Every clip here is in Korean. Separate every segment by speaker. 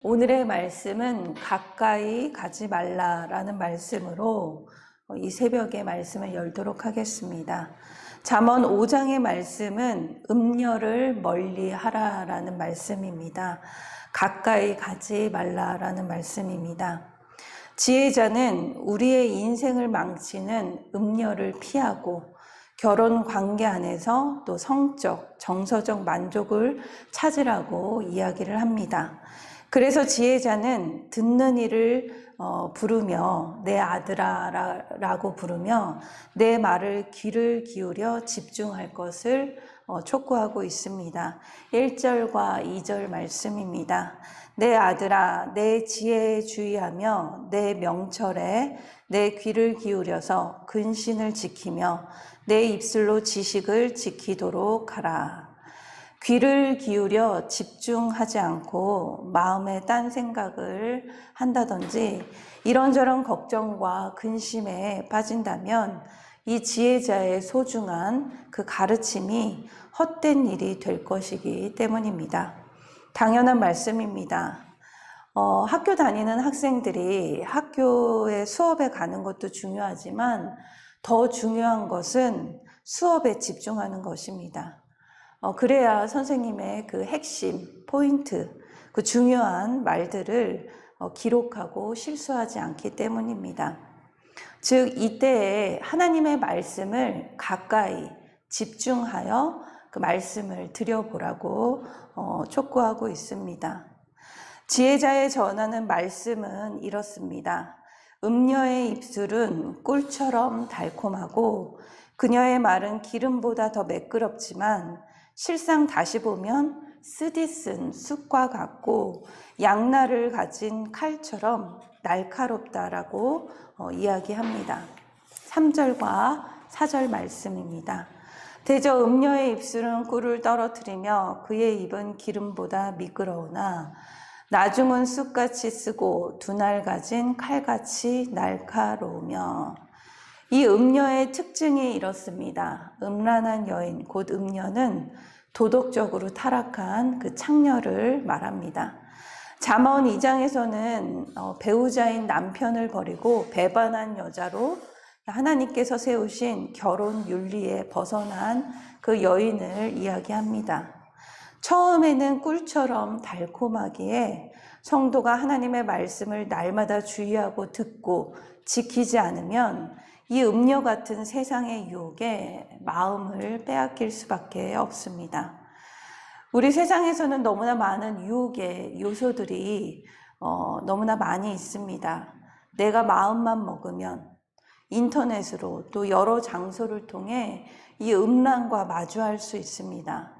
Speaker 1: 오늘의 말씀은 가까이 가지 말라라는 말씀으로 이 새벽에 말씀을 열도록 하겠습니다. 잠언 5장의 말씀은 음녀를 멀리 하라라는 말씀입니다. 가까이 가지 말라라는 말씀입니다. 지혜자는 우리의 인생을 망치는 음녀를 피하고 결혼 관계 안에서 또 성적, 정서적 만족을 찾으라고 이야기를 합니다. 그래서 지혜자는 듣는 이를 부르며 내 아들아 라고 부르며 내 말을 귀를 기울여 집중할 것을 촉구하고 있습니다. 1절과 2절 말씀입니다. 내 아들아, 내 지혜에 주의하며 내 명철에 내 귀를 기울여서 근신을 지키며 내 입술로 지식을 지키도록 하라. 귀를 기울여 집중하지 않고 마음에 딴 생각을 한다든지 이런저런 걱정과 근심에 빠진다면 이 지혜자의 소중한 그 가르침이 헛된 일이 될 것이기 때문입니다. 당연한 말씀입니다. 학교 다니는 학생들이 학교에 수업에 가는 것도 중요하지만 더 중요한 것은 수업에 집중하는 것입니다. 그래야 선생님의 그 핵심, 포인트, 그 중요한 말들을 기록하고 실수하지 않기 때문입니다. 즉, 이때에 하나님의 말씀을 가까이 집중하여 그 말씀을 들여보라고 촉구하고 있습니다. 지혜자의 전하는 말씀은 이렇습니다. 음녀의 입술은 꿀처럼 달콤하고 그녀의 말은 기름보다 더 매끄럽지만 실상 다시 보면 쓰디쓴 쑥과 같고 양날을 가진 칼처럼 날카롭다라고 이야기합니다. 3절과 4절 말씀입니다. 대저 음녀의 입술은 꿀을 떨어뜨리며 그의 입은 기름보다 미끄러우나 나중은 쑥같이 쓰고 두 날 가진 칼같이 날카로우며 이 음녀의 특징이 이렇습니다. 음란한 여인, 곧 음녀는 도덕적으로 타락한 그 창녀를 말합니다. 잠언 2장에서는 배우자인 남편을 버리고 배반한 여자로 하나님께서 세우신 결혼 윤리에 벗어난 그 여인을 이야기합니다. 처음에는 꿀처럼 달콤하기에 성도가 하나님의 말씀을 날마다 주의하고 듣고 지키지 않으면 이 음녀 같은 세상의 유혹에 마음을 빼앗길 수밖에 없습니다. 우리 세상에서는 너무나 많은 유혹의 요소들이 너무나 많이 있습니다. 내가 마음만 먹으면 인터넷으로 또 여러 장소를 통해 이 음란과 마주할 수 있습니다.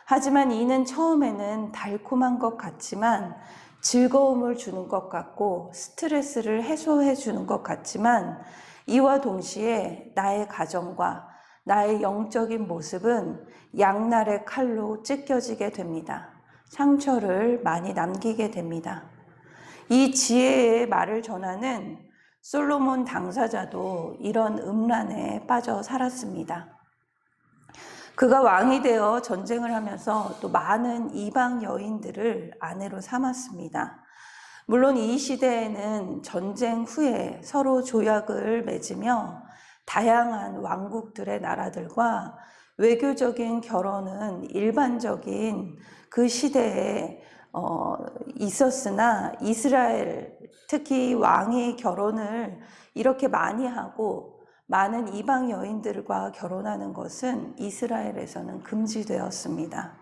Speaker 1: 하지만 이는 처음에는 달콤한 것 같지만 즐거움을 주는 것 같고 스트레스를 해소해 주는 것 같지만 이와 동시에 나의 가정과 나의 영적인 모습은 양날의 칼로 찢겨지게 됩니다. 상처를 많이 남기게 됩니다. 이 지혜의 말을 전하는 솔로몬 당사자도 이런 음란에 빠져 살았습니다. 그가 왕이 되어 전쟁을 하면서 또 많은 이방 여인들을 아내로 삼았습니다. 물론 이 시대에는 전쟁 후에 서로 조약을 맺으며 다양한 왕국들의 나라들과 외교적인 결혼은 일반적인 그 시대에 있었으나 이스라엘, 특히 왕이 결혼을 이렇게 많이 하고 많은 이방 여인들과 결혼하는 것은 이스라엘에서는 금지되었습니다.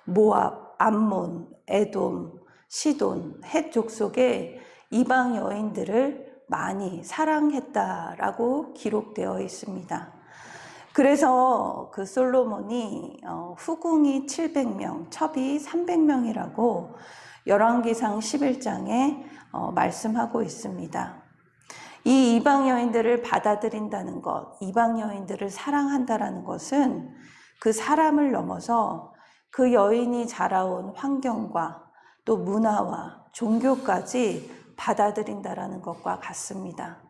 Speaker 1: 모압, 암몬, 에돔, 시돈, 헷 족속의 이방 여인들을 많이 사랑했다라고 기록되어 있습니다. 그래서 그 솔로몬이 후궁이 700명, 첩이 300명이라고 열왕기상 11장에 말씀하고 있습니다. 이 이방 여인들을 받아들인다는 것, 이방 여인들을 사랑한다라는 것은 그 사람을 넘어서 그 여인이 자라온 환경과 또 문화와 종교까지 받아들인다라는 것과 같습니다.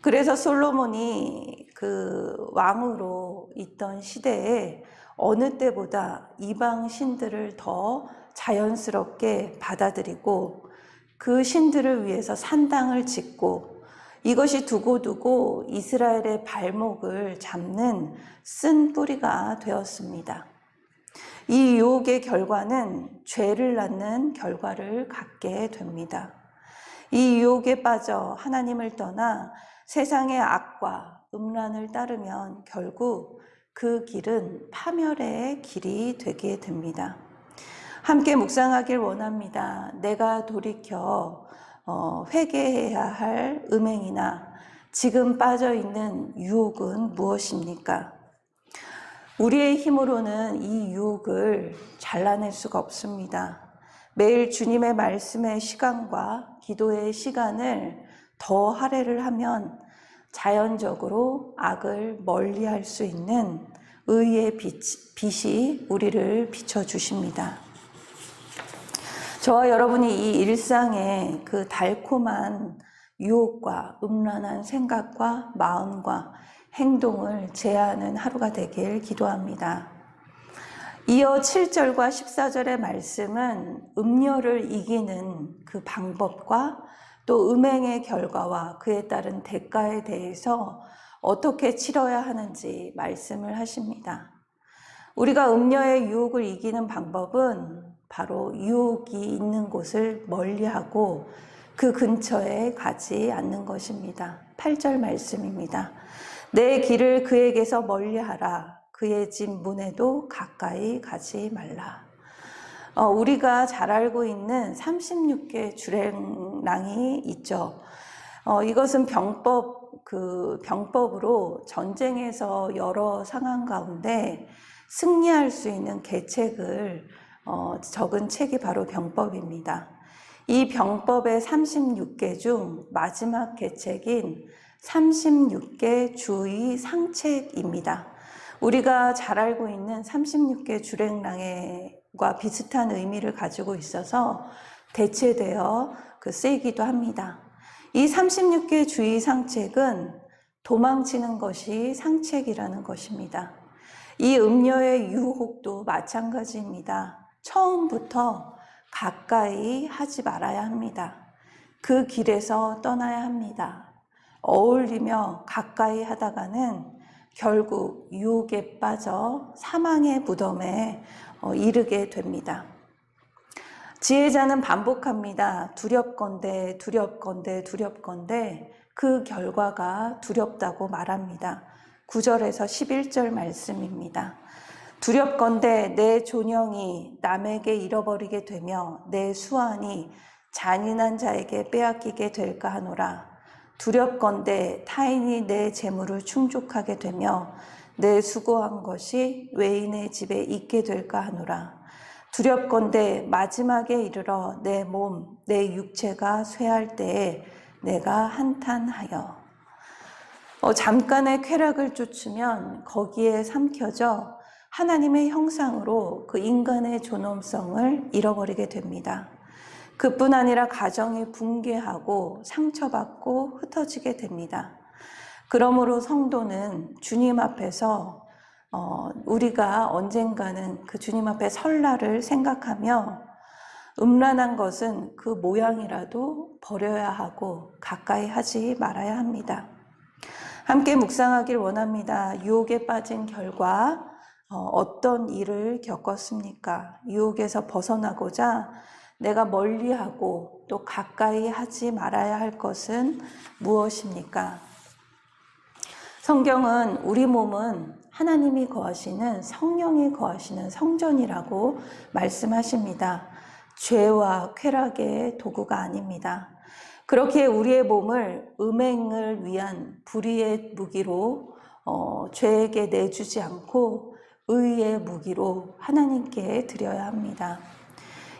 Speaker 1: 그래서 솔로몬이 그 왕으로 있던 시대에 어느 때보다 이방 신들을 더 자연스럽게 받아들이고 그 신들을 위해서 산당을 짓고 이것이 두고두고 이스라엘의 발목을 잡는 쓴 뿌리가 되었습니다. 이 유혹의 결과는 죄를 낳는 결과를 갖게 됩니다. 이 유혹에 빠져 하나님을 떠나 세상의 악과 음란을 따르면 결국 그 길은 파멸의 길이 되게 됩니다. 함께 묵상하길 원합니다. 내가 돌이켜 회개해야 할 음행이나 지금 빠져있는 유혹은 무엇입니까? 우리의 힘으로는 이 유혹을 잘라낼 수가 없습니다. 매일 주님의 말씀의 시간과 기도의 시간을 더 할애를 하면 자연적으로 악을 멀리할 수 있는 의의 빛이 우리를 비춰주십니다. 저와 여러분이 이 일상의 그 달콤한 유혹과 음란한 생각과 마음과 행동을 제하는 하루가 되길 기도합니다. 이어 7절과 14절의 말씀은 음료를 이기는 그 방법과 또 음행의 결과와 그에 따른 대가에 대해서 어떻게 치러야 하는지 말씀을 하십니다. 우리가 음료의 유혹을 이기는 방법은 바로 유혹이 있는 곳을 멀리하고 그 근처에 가지 않는 것입니다. 8절 말씀입니다. 내 길을 그에게서 멀리하라. 그의 집 문에도 가까이 가지 말라. 우리가 잘 알고 있는 36개 주랭랑이 있죠. 이것은 병법으로 전쟁에서 여러 상황 가운데 승리할 수 있는 계책을 적은 책이 바로 병법입니다. 이 병법의 36개 중 마지막 계책인 36개 주의 상책입니다. 우리가 잘 알고 있는 36개 주랭랑과 비슷한 의미를 가지고 있어서 대체되어 쓰이기도 합니다. 이 36개 주의 상책은 도망치는 것이 상책이라는 것입니다. 이 음료의 유혹도 마찬가지입니다. 처음부터 가까이 하지 말아야 합니다. 그 길에서 떠나야 합니다. 어울리며 가까이 하다가는 결국 유혹에 빠져 사망의 무덤에 이르게 됩니다. 지혜자는 반복합니다. 두렵건대 두렵건대 두렵건대 그 결과가 두렵다고 말합니다. 9절에서 11절 말씀입니다. 두렵건대 내 존영이 남에게 잃어버리게 되며 내 수완이 잔인한 자에게 빼앗기게 될까 하노라. 두렵건대 타인이 내 재물을 충족하게 되며 내 수고한 것이 외인의 집에 있게 될까 하노라. 두렵건대 마지막에 이르러 내 몸, 내 육체가 쇠할 때에 내가 한탄하여. 잠깐의 쾌락을 쫓으면 거기에 삼켜져 하나님의 형상으로 그 인간의 존엄성을 잃어버리게 됩니다. 그뿐 아니라 가정이 붕괴하고 상처받고 흩어지게 됩니다. 그러므로 성도는 주님 앞에서 우리가 언젠가는 그 주님 앞에 설 날을 생각하며 음란한 것은 그 모양이라도 버려야 하고 가까이 하지 말아야 합니다. 함께 묵상하길 원합니다. 유혹에 빠진 결과 어떤 일을 겪었습니까? 유혹에서 벗어나고자 내가 멀리하고 또 가까이 하지 말아야 할 것은 무엇입니까? 성경은 우리 몸은 하나님이 거하시는 성령이 거하시는 성전이라고 말씀하십니다. 죄와 쾌락의 도구가 아닙니다. 그렇게 우리의 몸을 음행을 위한 불의의 무기로 죄에게 내주지 않고 의의 무기로 하나님께 드려야 합니다.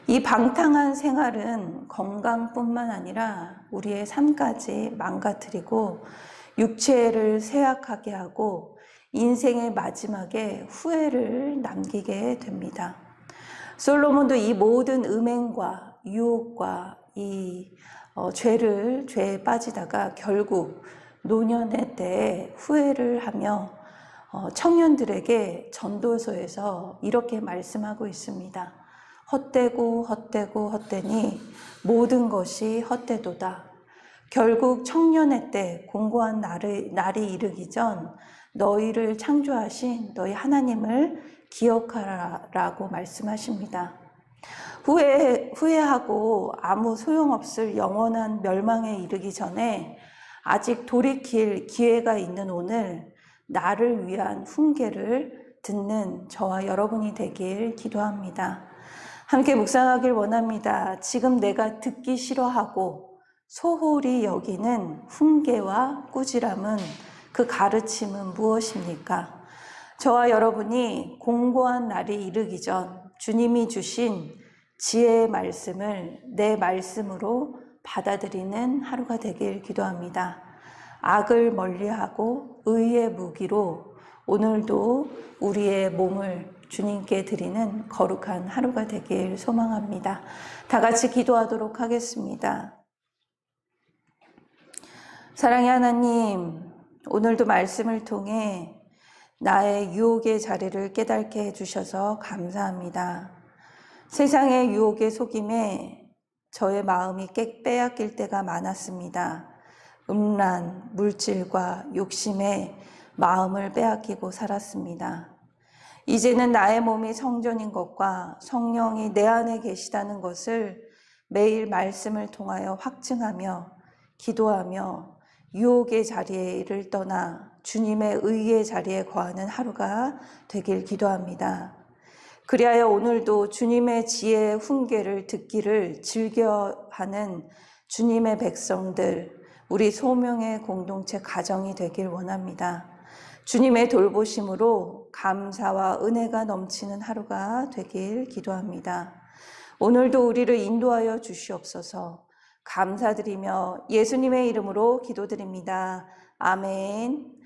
Speaker 1: 이 방탕한 생활은 건강뿐만 아니라 우리의 삶까지 망가뜨리고 육체를 쇠약하게 하고 인생의 마지막에 후회를 남기게 됩니다. 솔로몬도 이 모든 음행과 유혹과 이 죄에 빠지다가 결국 노년의 때에 후회를 하며 청년들에게 전도서에서 이렇게 말씀하고 있습니다. 헛되고 헛되고 헛되니 모든 것이 헛되도다. 결국 청년의 때 공고한 날이 이르기 전 너희를 창조하신 너희 하나님을 기억하라라고 말씀하십니다. 후회하고 아무 소용없을 영원한 멸망에 이르기 전에 아직 돌이킬 기회가 있는 오늘 나를 위한 훈계를 듣는 저와 여러분이 되길 기도합니다. 함께 묵상하길 원합니다. 지금 내가 듣기 싫어하고 소홀히 여기는 훈계와 꾸지람은 그 가르침은 무엇입니까? 저와 여러분이 공고한 날이 이르기 전 주님이 주신 지혜의 말씀을 내 말씀으로 받아들이는 하루가 되길 기도합니다. 악을 멀리하고 의의 무기로 오늘도 우리의 몸을 주님께 드리는 거룩한 하루가 되길 소망합니다. 다 같이 기도하도록 하겠습니다. 사랑의 하나님, 오늘도 말씀을 통해 나의 유혹의 자리를 깨닫게 해주셔서 감사합니다. 세상의 유혹의 속임에 저의 마음이 빼앗길 때가 많았습니다. 음란, 물질과 욕심에 마음을 빼앗기고 살았습니다. 이제는 나의 몸이 성전인 것과 성령이 내 안에 계시다는 것을 매일 말씀을 통하여 확증하며 기도하며 유혹의 자리를 떠나 주님의 의의 자리에 거하는 하루가 되길 기도합니다. 그리하여 오늘도 주님의 지혜의 훈계를 듣기를 즐겨하는 주님의 백성들, 우리 소명의 공동체 가정이 되길 원합니다. 주님의 돌보심으로 감사와 은혜가 넘치는 하루가 되길 기도합니다. 오늘도 우리를 인도하여 주시옵소서. 감사드리며 예수님의 이름으로 기도드립니다. 아멘.